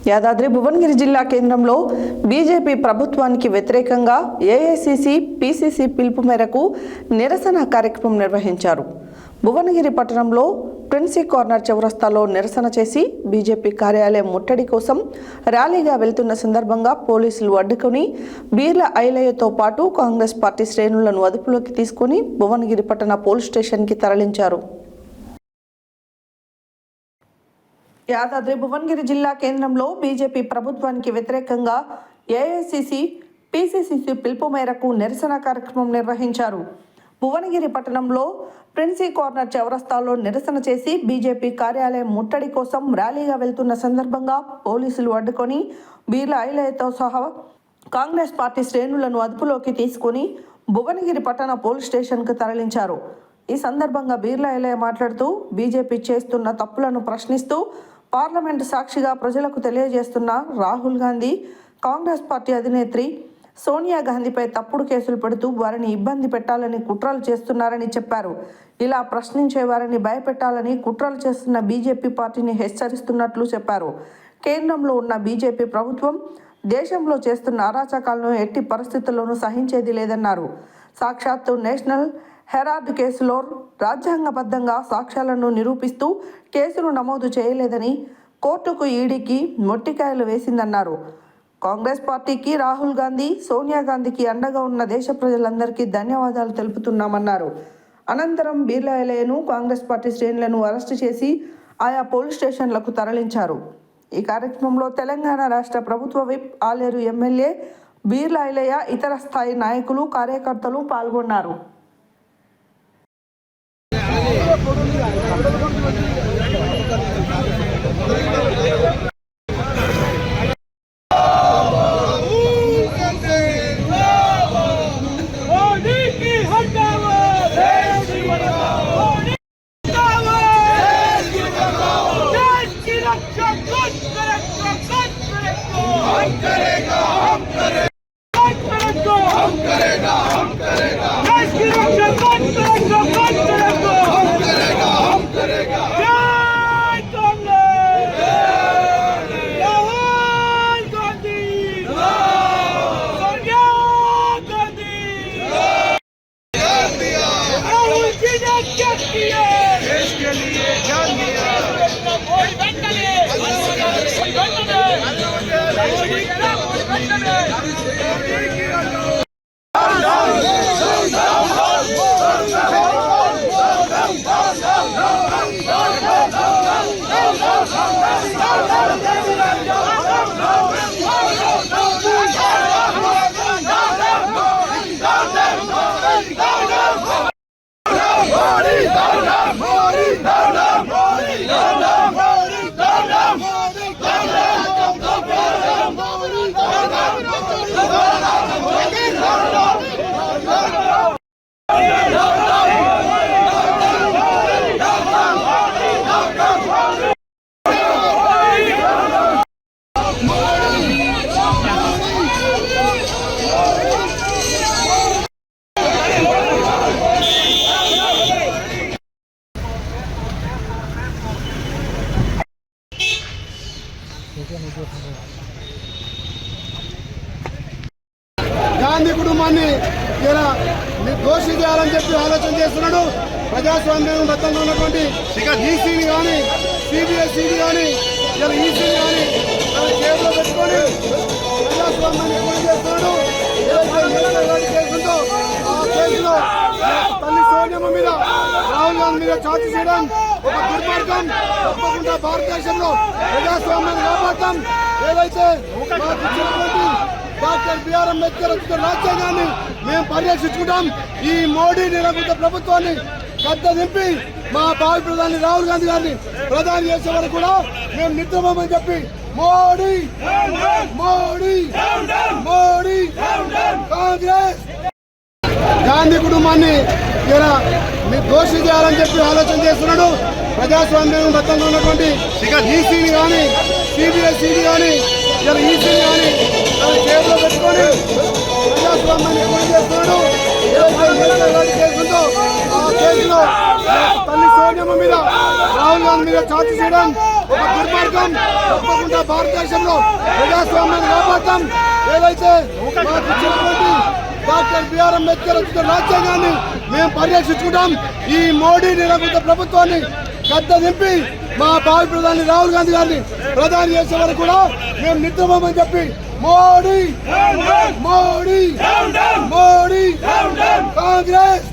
యాదాద్రి భువనగిరి జిల్లా కేంద్రంలో బీజేపీ ప్రభుత్వానికి వ్యతిరేకంగా ఏఐసీసీ, పీసీసీ పిలుపు మేరకు నిరసన కార్యక్రమం నిర్వహించారు. భువనగిరి పట్టణంలో ప్రిన్సీ కార్నర్ చౌరస్తాలో నిరసన చేసి బీజేపీ కార్యాలయం ముట్టడి కోసం ర్యాలీగా వెళ్తున్న సందర్భంగా పోలీసులు అడ్డుకుని బీర్ల ఐలయ్యతో పాటు కాంగ్రెస్ పార్టీ శ్రేణులను అదుపులోకి తీసుకుని భువనగిరి పట్టణ పోలీస్ స్టేషన్కి తరలించారు. యాదాద్రి భువనగిరి జిల్లా కేంద్రంలో బీజేపీ ప్రభుత్వానికి వ్యతిరేకంగా ఏఐసీసీ, పీసీసీ పిలుపు మేరకు నిరసన కార్యక్రమం నిర్వహించారు. భువనగిరి పట్టణంలో ప్రిన్సీ కార్నర్ చౌరస్తాలో నిరసన చేసి బీజేపీ కార్యాలయం ముట్టడి కోసం ర్యాలీగా వెళ్తున్న సందర్భంగా పోలీసులు అడ్డుకొని బీర్ల ఐలయ్యతో సహా కాంగ్రెస్ పార్టీ శ్రేణులను అదుపులోకి తీసుకుని భువనగిరి పట్టణ పోలీస్ స్టేషన్కు తరలించారు. ఈ సందర్భంగా బీర్ల ఐలయ్య మాట్లాడుతూ బీజేపీ చేస్తున్న తప్పులను ప్రశ్నిస్తూ పార్లమెంటు సాక్షిగా ప్రజలకు తెలియజేస్తున్న రాహుల్ గాంధీ, కాంగ్రెస్ పార్టీ అధినేత్రి సోనియా గాంధీపై తప్పుడు కేసులు పెడుతూ వారిని ఇబ్బంది పెట్టాలని కుట్రలు చేస్తున్నారని చెప్పారు. ఇలా ప్రశ్నించే వారిని భయపెట్టాలని కుట్రలు చేస్తున్న బీజేపీ పార్టీని హెచ్చరిస్తున్నట్లు చెప్పారు. కేంద్రంలో ఉన్న బీజేపీ ప్రభుత్వం దేశంలో చేస్తున్న అరాచకాలను ఎట్టి పరిస్థితుల్లోనూ సహించేది లేదన్నారు. సాక్షాత్తు నేషనల్ హెరాల్డ్ కేసులో రాజ్యాంగబద్ధంగా సాక్ష్యాలను నిరూపిస్తూ కేసును నమోదు చేయలేదని కోర్టుకు ఈడీకి మొట్టికాయలు వేసిందన్నారు. కాంగ్రెస్ పార్టీకి, రాహుల్ గాంధీ, సోనియా గాంధీకి అండగా ఉన్న దేశ ప్రజలందరికీ ధన్యవాదాలు తెలుపుతున్నామన్నారు. అనంతరం బీర్ల ఐలయ్యను, కాంగ్రెస్ పార్టీ శ్రేణులను అరెస్టు చేసి ఆయా పోలీస్ స్టేషన్లకు తరలించారు. ఈ కార్యక్రమంలో తెలంగాణ రాష్ట్ర ప్రభుత్వ విప్, ఆలేరు ఎమ్మెల్యే బీర్ల ఐలయ్య, ఇతర స్థాయి నాయకులు, కార్యకర్తలు పాల్గొన్నారు. గాంధీ కుటుంబాన్ని ఇలా దోషి చేయాలని చెప్పి ఆలోచన చేస్తున్నాడు. ప్రజాస్వామ్యం బద్దంగా ఉన్నటువంటి ఈసీని కానీ, సిబిఎస్ఈని కానీ, ఇలా ఈసీని కానీ చేతిలో పెట్టుకొని ప్రజాస్వామ్యాన్ని పూర్తి చేస్తున్నాడు. కేసులతో ఆ కేసులో తల్లి సోనియమ్మ మీద, రాహుల్ గాంధీ మీద చార్జ్ చేయడం ఒక దుర్మార్గం. తప్పకుండా భారతదేశంలో ప్రజాస్వామ్యాన్ని కాపాడతాం. ఏదైతే మాకు ఇచ్చినటువంటి డాక్టర్ బిఆర్ అంబేద్కర్ రాజ్యాంగాన్ని మేము పరిరక్షించుకుంటాం. ఈ మోడీ నిరంకుశ ప్రభుత్వాన్ని గద్ద దింపి మా భావి ప్రధాని రాహుల్ గాంధీ గారిని ప్రధాని చేసే వరకు కూడా మేము నిద్రపోమని చెప్పి మోడీ మోడీ మోడీ కాంగ్రెస్ గాంధీ కుటుంబాన్ని ఇలా దోషి చేయాలని చెప్పి ఆలోచన చేస్తున్నాడు. ప్రజాస్వామ్యం బద్దంగా ఉన్నటువంటి ఈసీని కానీ, సిబిఎస్ఈని కానీ, ఇలా ఈసీని కానీ చేతిలో పెట్టుకొని ప్రజాస్వామ్యాన్ని పూర్తి చేస్తున్నాడు. కేసులతో ఆ కేసులో తల్లి సోనియమ్మ మీద, రాహుల్ గాంధీ మీద చార్జ్ చేయడం ఒక దుర్మార్గం. తప్పకుండా భారతదేశంలో ప్రజాస్వామ్యాన్ని కాపాడతాం. ఏదైతే మాకు ఇచ్చినటువంటి డాక్టర్ బిఆర్ అంబేద్కర్ రచించిన రాజ్యాంగాన్ని మేము పరిరక్షించుకుంటాం. ఈ మోడీ నిరంకుశ ప్రభుత్వాన్ని గద్ద దింపి మా భావి ప్రధాని రాహుల్ గాంధీ గారిని ప్రధాని చేసే వరకు కూడా మేము నిద్రపోమని చెప్పి మోడీ మోడీ మోడీ కాంగ్రెస్